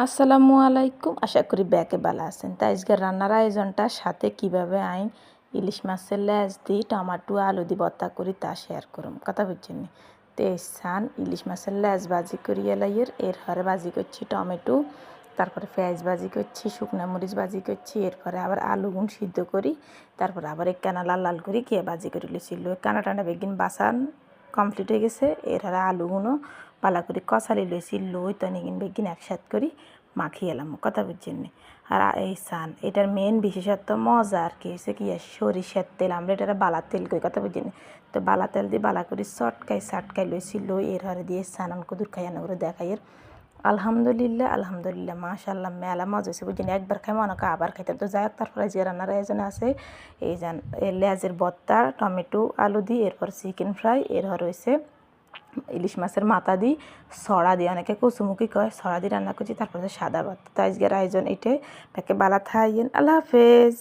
আসসালামু আলাইকুম, আশা করি ব্যাকে ভালো আছেন। তাই আজকের রান্নার আয়োজনটা সাথে কিভাবে আইন ইলিশ মাছের লেজ দিই টমাটো আলু দিয়ে ভর্তা করি তা শেয়ার করুম, কথা বুঝছেন নি। সান ইলিশ মাছের লেজ ভাজি করি এলাইয়ের এর হরে ভাজি করছি টমেটো, তারপরে পেঁয়াজ ভাজি করছি, শুকনো মরিচ ভাজি করছি, এরপরে আবার আলুগুন সিদ্ধ করি, তারপরে আবার এক কানা লাল লাল করি কে ভাজি করে লিছিল কানা টানা বেগিন বাসান কমপ্লিট হয়ে গেছে। এর হরে আলুগুনো পালা করে কষালি লইছি লই তনিগিন বেগিন একসাথ করি মাখিয়ে এলাম, কথা বুঝছেন নি। আর এই সান এটার মেন বিশেষত্ব মজা আর কি হয়েছে কি সরিষার তেল, আমরা এটা বালা তেল করি, কথা বুঝছেন। তো বালা তেল দিয়ে বালা করি সাটকাই লইছি লই এর হরে দিয়ে সানান কদুর খাই আনা করে দেখাইয়ের আলহামদুলিল্লাহ আলহামদুলিল্লাহ মাশাল্লাহ মেলা মজা হয়েছে বুঝছেন। একবার খাই মনে হয় আবার খাইতাম। তো যাই হোক, তারপরে যে রান্নার আয়োজনে আছে এই যান লেজের ভর্তা টমেটো আলু দিয়ে, এরপর চিকেন ফ্রাই, এর হর হয়েছে ইলিশ মাছের মাথা দিই সড়া দিয়ে, অনেকে কচুমুখী কয়, সড়া দিয়ে রান্না করছি। তারপরে সাদা ভাত। তো আজকের আয়োজন এটাই, তাকে বালা থাইয়েন, আল্লাহ হাফেজ।